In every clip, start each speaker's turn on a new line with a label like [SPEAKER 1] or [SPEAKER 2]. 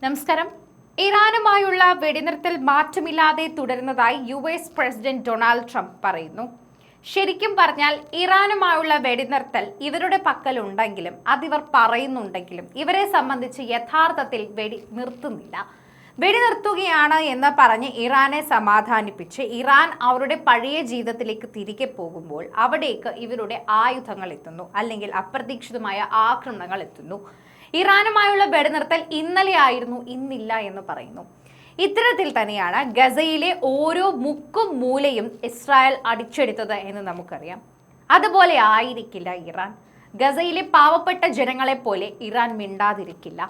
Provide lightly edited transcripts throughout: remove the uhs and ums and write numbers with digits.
[SPEAKER 1] നമസ്കാരം. ഇറാനുമായുള്ള വെടിനിർത്തൽ മാറ്റമില്ലാതെ തുടരുന്നതായി US പ്രസിഡന്റ് ഡൊണാൾഡ് ട്രംപ് പറയുന്നു. ശരിക്കും പറഞ്ഞാൽ ഇറാനുമായുള്ള വെടിനിർത്തൽ ഇവരുടെ പക്കലുണ്ടെങ്കിലും അതിവർ പറയുന്നുണ്ടെങ്കിലും ഇവരെ സംബന്ധിച്ച് യഥാർത്ഥത്തിൽ വെടി നിർത്തുന്നില്ല. വെടിനിർത്തുകയാണ് എന്ന് പറഞ്ഞ് ഇറാനെ സമാധാനിപ്പിച്ച് ഇറാൻ അവരുടെ പഴയ ജീവിതത്തിലേക്ക് തിരികെ പോകുമ്പോൾ അവിടേക്ക് ഇവരുടെ ആയുധങ്ങൾ എത്തുന്നു, അല്ലെങ്കിൽ അപ്രതീക്ഷിതമായ ആക്രമണങ്ങൾ എത്തുന്നു. ഇറാനുമായുള്ള വെടിനിർത്തൽ ഇന്നലെ ആയിരുന്നു, ഇന്നില്ല എന്ന് പറയുന്നു. ഇത്തരത്തിൽ തന്നെയാണ് ഗസയിലെ ഓരോ മുക്കും മൂലയും ഇസ്രായേൽ അടിച്ചെടുത്തത് എന്ന് നമുക്കറിയാം. അതുപോലെ ആയിരിക്കില്ല ഇറാൻ. ഗസയിലെ പാവപ്പെട്ട ജനങ്ങളെ പോലെ ഇറാൻ മിണ്ടാതിരിക്കില്ല.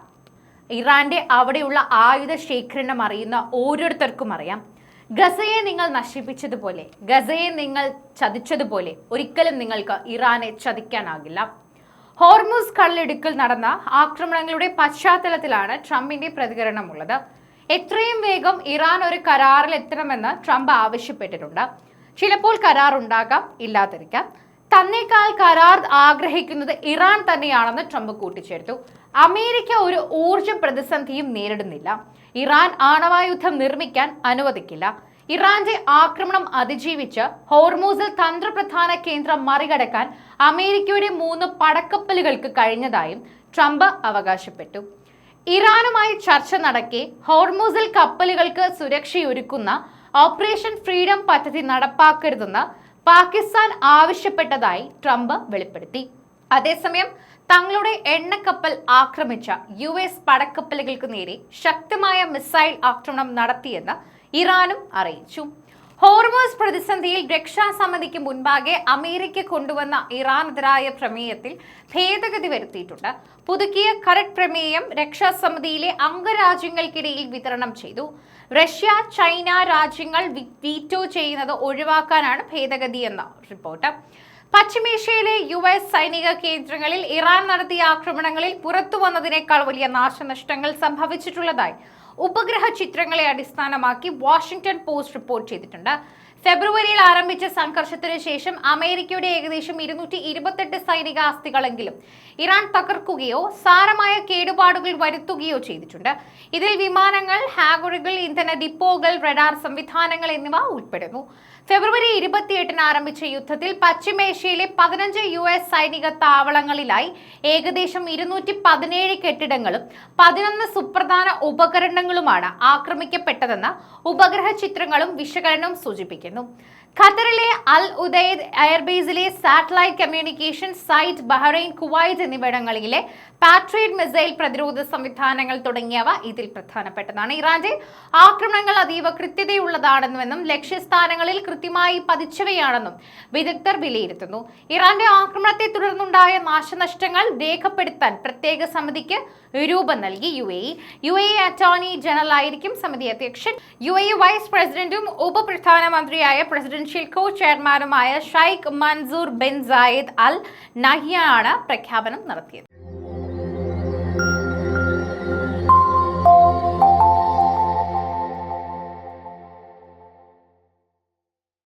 [SPEAKER 1] ഇറാന്റെ അവിടെയുള്ള ആയുധ ശേഖരണം അറിയുന്ന ഓരോരുത്തർക്കും അറിയാം, ഗസയെ നിങ്ങൾ നശിപ്പിച്ചതുപോലെ, ഗസയെ നിങ്ങൾ ചതിച്ചതുപോലെ ഒരിക്കലും നിങ്ങൾക്ക് ഇറാനെ ചതിക്കാനാകില്ല. ഹോർമുസ് കടലിടുക്കിൽ നടന്ന ആക്രമണങ്ങളുടെ പശ്ചാത്തലത്തിലാണ് ട്രംപിന്റെ പ്രതികരണമുള്ളത്. എത്രയും വേഗം ഇറാൻ ഒരു കരാറിൽ എത്തണമെന്ന് ട്രംപ് ആവശ്യപ്പെട്ടിട്ടുണ്ട്. ചിലപ്പോൾ കരാർ ഉണ്ടാകാം, ഇല്ലാതിരിക്കാം. തന്നേക്കാൾ കരാർ ആഗ്രഹിക്കുന്നത് ഇറാൻ തന്നെയാണെന്ന് ട്രംപ് കൂട്ടിച്ചേർത്തു. അമേരിക്ക ഒരു ഊർജ പ്രതിസന്ധിയും നേരിടുന്നില്ല. ഇറാൻ ആണവായുധം നിർമ്മിക്കാൻ അനുവദിക്കില്ല. ഇറാന്റെ ആക്രമണം അതിജീവിച്ച് ഹോർമൂസിൽ തന്ത്രപ്രധാന കേന്ദ്രം മറികടക്കാൻ അമേരിക്കയുടെ 3 പടക്കപ്പലുകൾക്ക് കഴിഞ്ഞതായും ട്രംപ് അവകാശപ്പെട്ടു. ഇറാനുമായി ചർച്ച നടക്കെ ഹോർമൂസിൽ കപ്പലുകൾക്ക് സുരക്ഷയൊരുക്കുന്ന ഓപ്പറേഷൻ ഫ്രീഡം പദ്ധതി നടപ്പാക്കരുതെന്ന് പാകിസ്ഥാൻ ആവശ്യപ്പെട്ടതായി ട്രംപ് വെളിപ്പെടുത്തി. അതേസമയം തങ്ങളുടെ എണ്ണക്കപ്പൽ ആക്രമിച്ച US പടക്കപ്പലുകൾക്ക് നേരെ ശക്തമായ മിസൈൽ ആക്രമണം നടത്തിയെന്ന് ഇറാനും അറിയിച്ചു. ഹോർമൂസ് പ്രതിസന്ധിയിൽ രക്ഷാസമിതിക്ക് മുൻപാകെ അമേരിക്ക കൊണ്ടുവന്ന ഇറാനെതിരായ പ്രമേയത്തിൽ ഭേദഗതി വരുത്തിയിട്ടുണ്ട്. പുതുക്കിയ കരട് പ്രമേയം രക്ഷാസമിതിയിലെ അംഗരാജ്യങ്ങൾക്കിടയിൽ വിതരണം ചെയ്തു. റഷ്യ, ചൈന രാജ്യങ്ങൾ വീറ്റോ ചെയ്യുന്നത് ഒഴിവാക്കാനാണ് ഭേദഗതിയെന്ന റിപ്പോർട്ട്. പശ്ചിമേഷ്യയിലെ US സൈനിക കേന്ദ്രങ്ങളിൽ ഇറാൻ നടത്തിയ ആക്രമണങ്ങളിൽ പുറത്തു വന്നതിനേക്കാൾ വലിയ നാശനഷ്ടങ്ങൾ സംഭവിച്ചിട്ടുള്ളതായി ഉപഗ്രഹ ചിത്രങ്ങളെ അടിസ്ഥാനമാക്കി വാഷിംഗ്ടൺ പോസ്റ്റ് റിപ്പോർട്ട് ചെയ്തിട്ടുണ്ട്. ഫെബ്രുവരിയിൽ ആരംഭിച്ച സംഘർഷത്തിനു ശേഷം അമേരിക്കയുടെ ഏകദേശം 228 സൈനികാസ്തികളെങ്കിലും ഇറാൻ തകർക്കുകയോ സാരമായ കേടുപാടുകൾ വരുത്തുകയോ ചെയ്തിട്ടുണ്ട്. ഇതിൽ വിമാനങ്ങൾ, ഹാഗറുകൾ, ഇന്ധന ഡിപ്പോകൾ, റഡാർ സംവിധാനങ്ങൾ എന്നിവ ഉൾപ്പെടുന്നു. ഫെബ്രുവരി 28-ന് ആരംഭിച്ച യുദ്ധത്തിൽ പശ്ചിമേഷ്യയിലെ 15 US സൈനിക താവളങ്ങളിലായി ഏകദേശം 217 കെട്ടിടങ്ങളും 11 സുപ്രധാന ഉപകരണങ്ങളുമാണ് ആക്രമിക്കപ്പെട്ടതെന്ന് ഉപഗ്രഹ ചിത്രങ്ങളും വിശകലനവും സൂചിപ്പിക്കുന്നു. ഖത്തറിലെ അൽ ഉദൈദ് എയർബേസിലെ satellite communication site, Bahrain, Kuwait എന്നിവിടങ്ങളിലെ പാട്രിയറ്റ് മിസൈൽ പ്രതിരോധ സംവിധാനങ്ങൾ തുടങ്ങിയവ ഇതിൽ പ്രധാനപ്പെട്ടതാണ്. ഇറാന്റെ ആക്രമണങ്ങൾ അതീവ കൃത്യതയുള്ളതാണെന്നും ലക്ഷ്യസ്ഥാനങ്ങളിൽ കൃത്യമായി പതിച്ചവയാണെന്നും വിദഗ്ധർ വിലയിരുത്തുന്നു. ഇറാന്റെ ആക്രമണത്തെ തുടർന്നുണ്ടായ നാശനഷ്ടങ്ങൾ രേഖപ്പെടുത്താൻ പ്രത്യേക സമിതിക്ക് രൂപം നൽകി UAE അറ്റോർണി ജനറൽ ആയിരിക്കും സമിതി അധ്യക്ഷൻ. UAE വൈസ് പ്രസിഡന്റും ഉപപ്രധാനമന്ത്രിയായ പ്രസിഡൻഷ്യൽ കോ ചെയർമാനുമായ Sheikh Mansour bin Zayed Al നഹ്യാനാണ് പ്രഖ്യാപനം നടത്തിയത്.